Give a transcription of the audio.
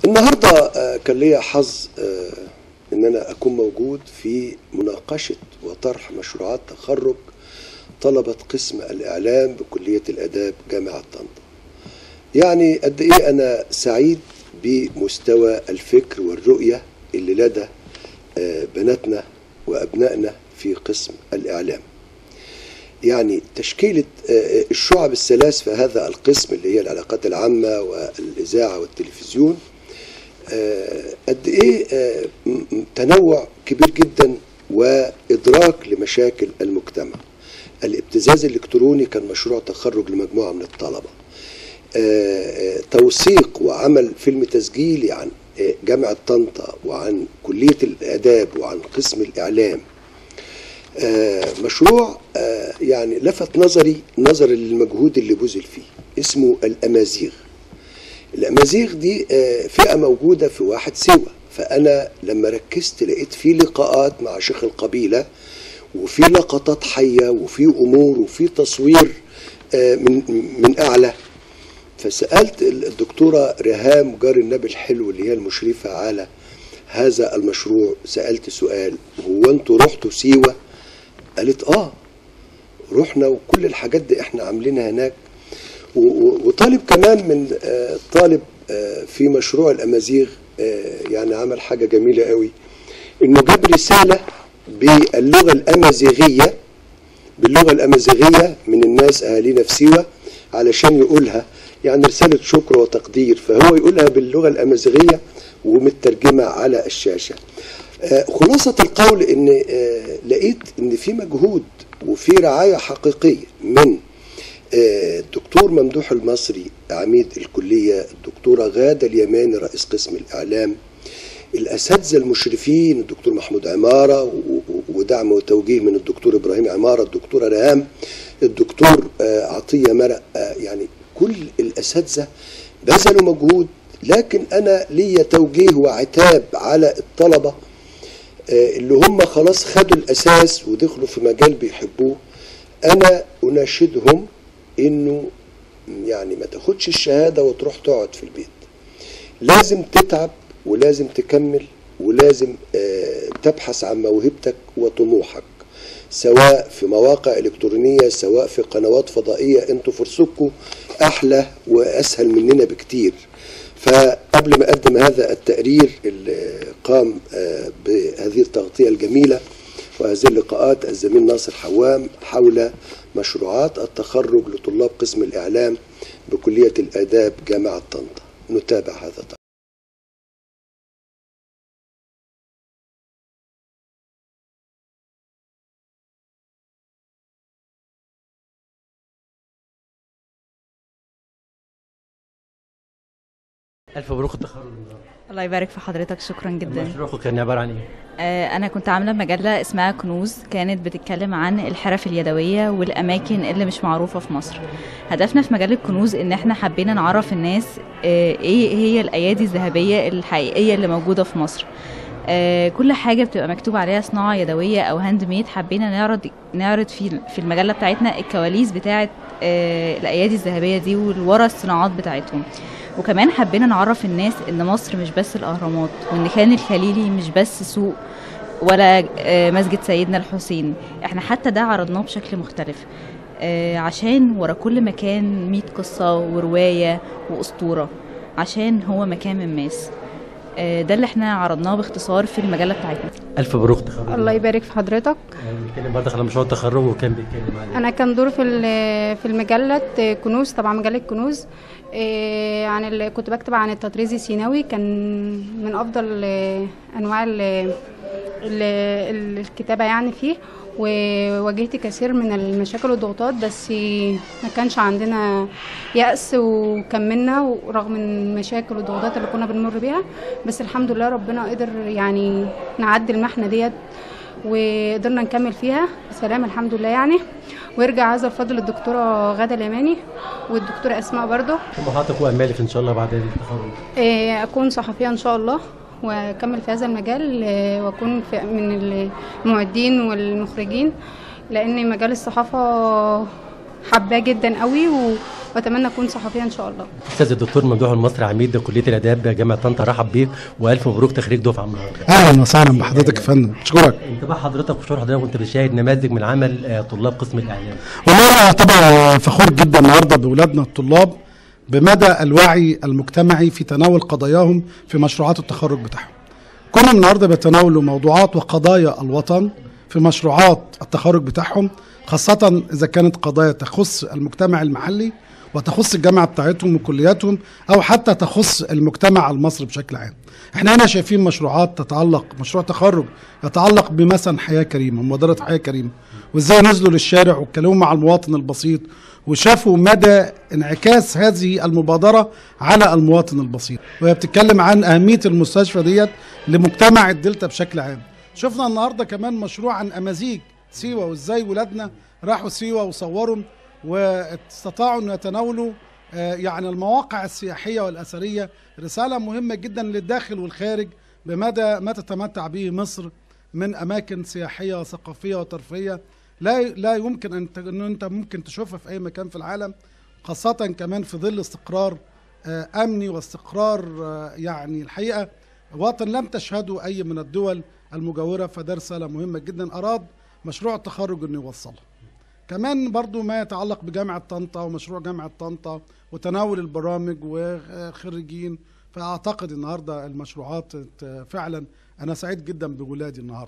النهارده كان ليا حظ ان انا اكون موجود في مناقشه وطرح مشروعات تخرج طلبه قسم الاعلام بكليه الاداب جامعه طنطا. يعني قد ايه انا سعيد بمستوى الفكر والرؤيه اللي لدى بناتنا وابنائنا في قسم الاعلام. يعني تشكيله الشعب الثلاث في هذا القسم اللي هي العلاقات العامه والاذاعه والتلفزيون، قد ايه تنوع كبير جدا وادراك لمشاكل المجتمع. الابتزاز الالكتروني كان مشروع تخرج لمجموعه من الطلبه. توثيق وعمل فيلم تسجيلي عن جامعه طنطا وعن كليه الاداب وعن قسم الاعلام. مشروع يعني لفت نظري للمجهود اللي بذل فيه، اسمه الامازيغ. الامازيغ دي فئه موجوده في واحد سيوه، فانا لما ركزت لقيت في لقاءات مع شيخ القبيله وفي لقطات حيه وفي امور وفي تصوير من اعلى. فسالت الدكتوره ريهام جار النبي الحلو اللي هي المشرفه على هذا المشروع، سالت سؤال: هو انتوا رحتوا سيوه؟ قالت رحنا وكل الحاجات دي احنا عاملينها هناك. وطالب كمان من طالب في مشروع الامازيغ يعني عمل حاجه جميله قوي، انه جاب رساله باللغه الامازيغيه من الناس اهالينا في سيوه علشان يقولها، يعني رساله شكر وتقدير، فهو يقولها باللغه الامازيغيه ومترجمه على الشاشه. خلاصة القول ان لقيت ان في مجهود وفي رعاية حقيقية من الدكتور ممدوح المصري عميد الكلية، الدكتورة غادة اليماني رئيس قسم الإعلام، الأساتذة المشرفين الدكتور محمود عمارة ودعم وتوجيه من الدكتور إبراهيم عمارة، الدكتورة ريهام، الدكتور عطية مرق، يعني كل الأساتذة بذلوا مجهود. لكن أنا لي توجيه وعتاب على الطلبة اللي هم خلاص خدوا الأساس ودخلوا في مجال بيحبوه. أنا أناشدهم إنه يعني ما تاخدش الشهادة وتروح تقعد في البيت، لازم تتعب ولازم تكمل ولازم تبحث عن موهبتك وطموحك، سواء في مواقع إلكترونية سواء في قنوات فضائية. انتوا فرصتكم أحلى وأسهل مننا بكتير. فقبل ما أقدم هذا التقرير اللي قام بهذه التغطية الجميلة وهذه اللقاءات الزميل ناصر حوام حول مشروعات التخرج لطلاب قسم الإعلام بكلية الآداب جامعة طنطا، نتابع هذا التقرير. ألف مبروك التخرج. الله يبارك في حضرتك، شكرا جدا. مشروعكم كان عبارة عن ايه؟ انا كنت عامله مجله اسمها كنوز، كانت بتتكلم عن الحرف اليدويه والاماكن اللي مش معروفه في مصر. هدفنا في مجله كنوز ان احنا حبينا نعرف الناس ايه هي الايادي الذهبيه الحقيقيه اللي موجوده في مصر. كل حاجه بتبقى مكتوب عليها صناعه يدويه او هاند ميد. حبينا نعرض في المجله بتاعتنا الكواليس بتاعه الايادي الذهبيه دي والورا الصناعات بتاعتهم. وكمان حبينا نعرف الناس ان مصر مش بس الاهرامات، وان خان الخليلي مش بس سوق ولا مسجد سيدنا الحسين. احنا حتى ده عرضناه بشكل مختلف، عشان ورا كل مكان 100 قصة ورواية واسطورة، عشان هو مكان من ماس. ده اللي احنا عرضناه باختصار في المجلة بتاعتنا. ألف مبروك التخرج. الله يبارك في حضرتك. بنتكلم برضه على مشروع التخرج وكان بيتكلم عليه. انا كان دور في المجله كنوز، طبعا مجله كنوز عن كنت بكتب عن التطريز السيناوي. كان من افضل انواع الكتابه يعني فيه، وواجهت كثير من المشاكل والضغوطات، بس ما كانش عندنا يأس وكملنا رغم المشاكل والضغوطات اللي كنا بنمر بيها. بس الحمد لله ربنا قدر يعني نعدي المحنة ديت وقدرنا نكمل فيها بسلام الحمد لله يعني. ويرجع هذا الفضل للدكتورة غادة اليماني والدكتورة أسماء برضو. طموحاتك وأمالك إن شاء الله بعد التخرج؟ أكون صحفية إن شاء الله واكمل في هذا المجال، واكون من المعدين والمخرجين، لان مجال الصحافه حباه جدا قوي واتمنى اكون صحفيه ان شاء الله. استاذ الدكتور ممدوح المصري عميد كليه الاداب جامعه طنطا، رحب بيك والف مبروك تخريج دفعه النهارده. اهلا وسهلا بحضرتك يا فندم، اشكرك. انطباع حضرتك وشعور حضرتك وانت بتشاهد نماذج من عمل طلاب قسم الاعلام؟ والله انا طبعا فخور جدا النهارده باولادنا الطلاب بمدى الوعي المجتمعي في تناول قضاياهم في مشروعات التخرج بتاعهم. كلهم النهارده بيتناولوا موضوعات وقضايا الوطن في مشروعات التخرج بتاعهم، خاصة إذا كانت قضايا تخص المجتمع المحلي وتخص الجامعة بتاعتهم وكلياتهم، أو حتى تخص المجتمع المصري بشكل عام. احنا هنا شايفين مشروعات تتعلق، مشروع تخرج يتعلق بمثلا حياة كريمة، مبادرة حياة كريمة، وإزاي نزلوا للشارع واتكلموا مع المواطن البسيط وشافوا مدى انعكاس هذه المبادرة على المواطن البسيط، وهي بتتكلم عن أهمية المستشفى ديت لمجتمع الدلتا بشكل عام. شفنا النهارده كمان مشروع عن أمازيغ سيوة، وإزاي ولادنا راحوا سيوة وصوروا واستطاعوا أن يتناولوا يعني المواقع السياحية والأثرية. رسالة مهمة جدا للداخل والخارج بمدى ما تتمتع به مصر من أماكن سياحية وثقافية وترفيهية لا يمكن أن أنت ممكن تشوفها في أي مكان في العالم، خاصة كمان في ظل استقرار أمني واستقرار يعني الحقيقة وطن لم تشهده أي من الدول المجاورة. فده رسالة مهمة جدا أراد مشروع التخرج أنه يوصلها. كمان برضو ما يتعلق بجامعة طنطا ومشروع جامعة طنطا وتناول البرامج وخريجين، فأعتقد النهاردة المشروعات فعلا أنا سعيد جدا بولادي النهاردة.